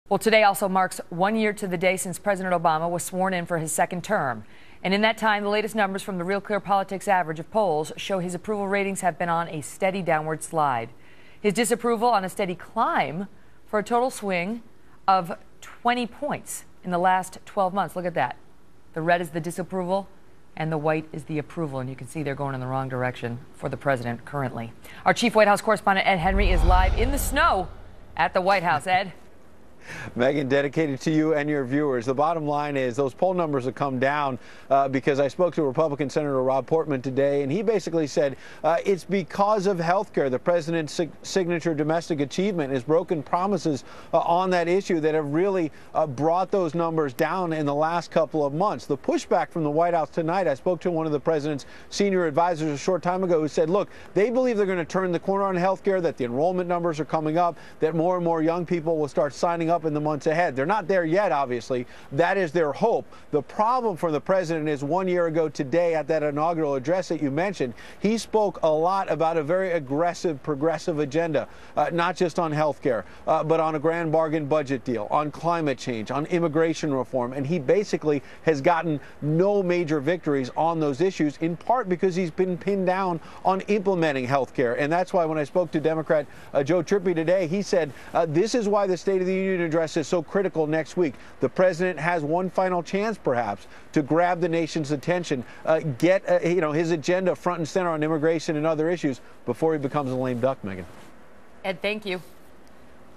Well, today also marks 1 year to the day since President Obama was sworn in for his second term. And in that time, the latest numbers from the Real Clear Politics average of polls show his approval ratings have been on a steady downward slide. His disapproval on a steady climb for a total swing of 20 points in the last 12 months. Look at that. The red is the disapproval and the white is the approval. And you can see they're going in the wrong direction for the president currently. Our chief White House correspondent, Ed Henry, is live in the snow at the White House. Ed? Megan, dedicated to you and your viewers. The bottom line is those poll numbers have come down because I spoke to Republican Senator Rob Portman today, and he basically said it's because of health care. The president's signature domestic achievement has broken promises on that issue that have really brought those numbers down in the last couple of months. The pushback from the White House tonight, I spoke to one of the president's senior advisors a short time ago who said, look, they believe they're going to turn the corner on health care, that the enrollment numbers are coming up, that more and more young people will start signing up in the months ahead. They're not there yet, obviously. That is their hope. The problem for the president is 1 year ago today at that inaugural address that you mentioned, he spoke a lot about a very aggressive, progressive agenda, not just on health care, but on a grand bargain budget deal, on climate change, on immigration reform. And he basically has gotten no major victories on those issues, in part because he's been pinned down on implementing health care. And that's why when I spoke to Democrat Joe Trippi today, he said this is why the State of the Union address is so critical next week. The president has one final chance, perhaps, to grab the nation's attention, get his agenda front and center on immigration and other issues before he becomes a lame duck, Megan. Ed, thank you.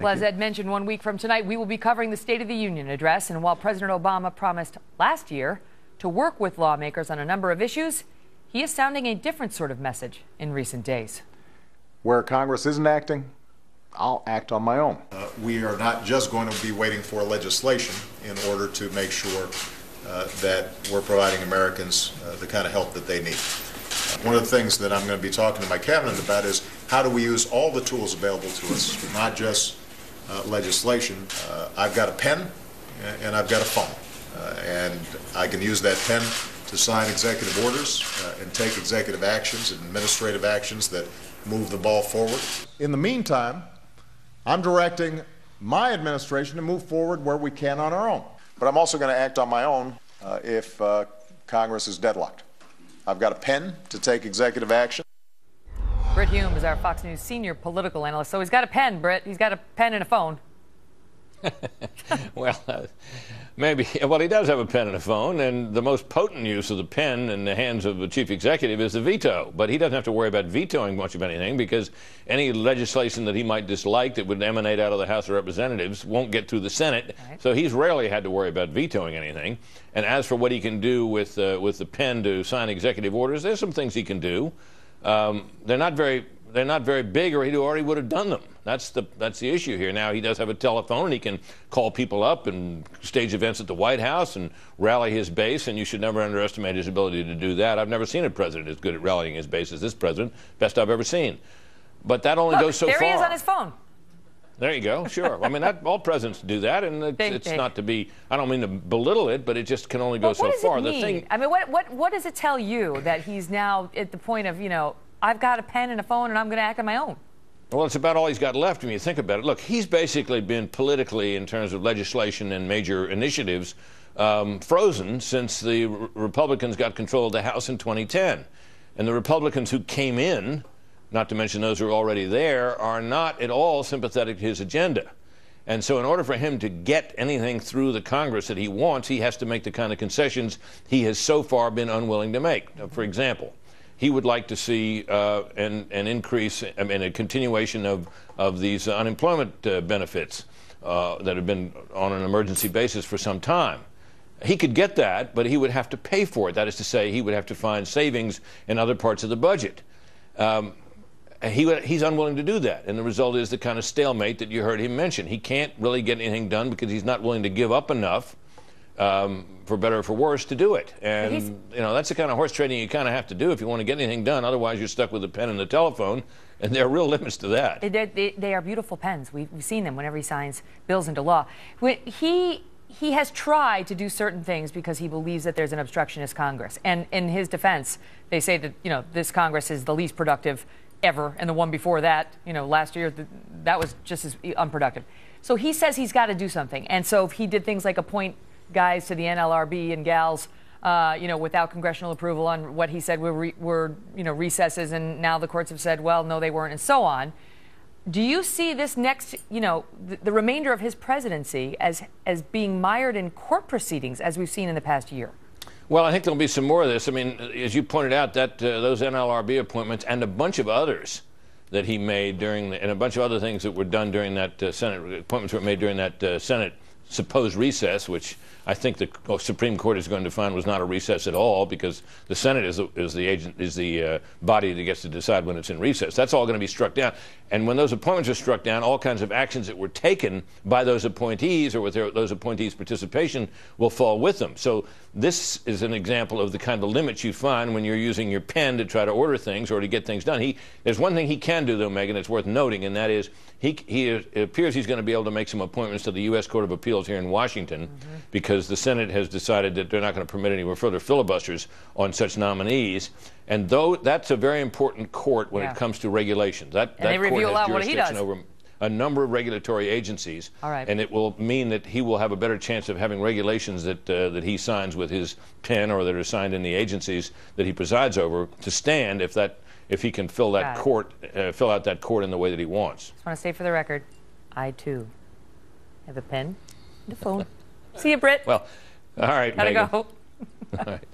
Well, as Ed mentioned, 1 week from tonight, we will be covering the State of the Union address. And while President Obama promised last year to work with lawmakers on a number of issues, he is sounding a different sort of message in recent days. Where Congress isn't acting, I'll act on my own. We are not just going to be waiting for legislation in order to make sure that we're providing Americans the kind of help that they need. One of the things that I'm going to be talking to my cabinet about is how do we use all the tools available to us, not just legislation. I've got a pen and I've got a phone, and I can use that pen to sign executive orders and take executive actions and administrative actions that move the ball forward. In the meantime, I'm directing my administration to move forward where we can on our own. But I'm also going to act on my own if Congress is deadlocked. I've got a pen to take executive action. Britt Hume is our Fox News senior political analyst. So he's got a pen, Britt. He's got a pen and a phone. Well, maybe. Well, he does have a pen and a phone, and the most potent use of the pen in the hands of the chief executive is the veto. But he doesn't have to worry about vetoing much of anything because any legislation that he might dislike that would emanate out of the House of Representatives won't get through the Senate. Right. So he's rarely had to worry about vetoing anything. And as for what he can do with the pen to sign executive orders, there's some things he can do. They're not very big, or he already would have done them. That's the issue here. Now he does have a telephone, and he can call people up and stage events at the White House and rally his base, and you should never underestimate his ability to do that. I've never seen a president as good at rallying his base as this president. Best I've ever seen. But that only goes so far. There he is on his phone. There you go. Sure. I mean, all presidents do that, and it's not to be. I don't mean to belittle it, but it just can only go so far. What does it mean? I mean, what does it tell you that he's now at the point of, I've got a pen and a phone, and I'm going to act on my own? Well, it's about all he's got left when you think about it. Look, he's basically been politically, in terms of legislation and major initiatives, frozen since the Republicans got control of the House in 2010. And the Republicans who came in, not to mention those who are already there, are not at all sympathetic to his agenda. And so in order for him to get anything through the Congress that he wants, he has to make the kind of concessions he has so far been unwilling to make. For example, he would like to see an increase, a continuation of these unemployment benefits that have been on an emergency basis for some time. He could get that, but he would have to pay for it. That is to say, he would have to find savings in other parts of the budget. He's unwilling to do that, and the result is the kind of stalemate that you heard him mention. He can't really get anything done because he's not willing to give up enough, for better or for worse, to do it. And that's the kind of horse trading you kind of have to do if you want to get anything done. Otherwise, you're stuck with the pen and the telephone, and there are real limits to that. They are beautiful pens. We've seen them whenever he signs bills into law. He has tried to do certain things because he believes that there's an obstructionist Congress. And in his defense, they say that this Congress is the least productive ever, and the one before that, last year, that was just as unproductive. So he says he's got to do something. And so if he did things like appoint guys to the NLRB and gals, without congressional approval on what he said were recesses, and now the courts have said, well, no, they weren't, and so on. Do you see this next, the remainder of his presidency as being mired in court proceedings, as we've seen in the past year? Well, I think there'll be some more of this. I mean, as you pointed out, that those NLRB appointments and a bunch of others that he made and a bunch of other things that were done during that Senate, appointments were made during that Senate supposed recess, which I think the Supreme Court is going to find was not a recess at all, because the Senate is the body that gets to decide when it's in recess. That's all going to be struck down. And when those appointments are struck down, all kinds of actions that were taken by those appointees or with those appointees' participation will fall with them. So this is an example of the kind of limits you find when you're using your pen to try to order things or to get things done. There's one thing he can do, though, Megan, that's worth noting, and that is it appears he's going to be able to make some appointments to the U.S. Court of Appeals here in Washington, because the Senate has decided that they're not going to permit any further filibusters on such nominees. And though that's a very important court when it comes to regulations, that court has jurisdiction over a number of regulatory agencies, and it will mean that he will have a better chance of having regulations that he signs with his pen or that are signed in the agencies that he presides over to stand if he can fill out that court in the way that he wants. Just want to say for the record, I too have a pen and a phone. See you, Britt. Well, all right, Gotta Megan. go. All right.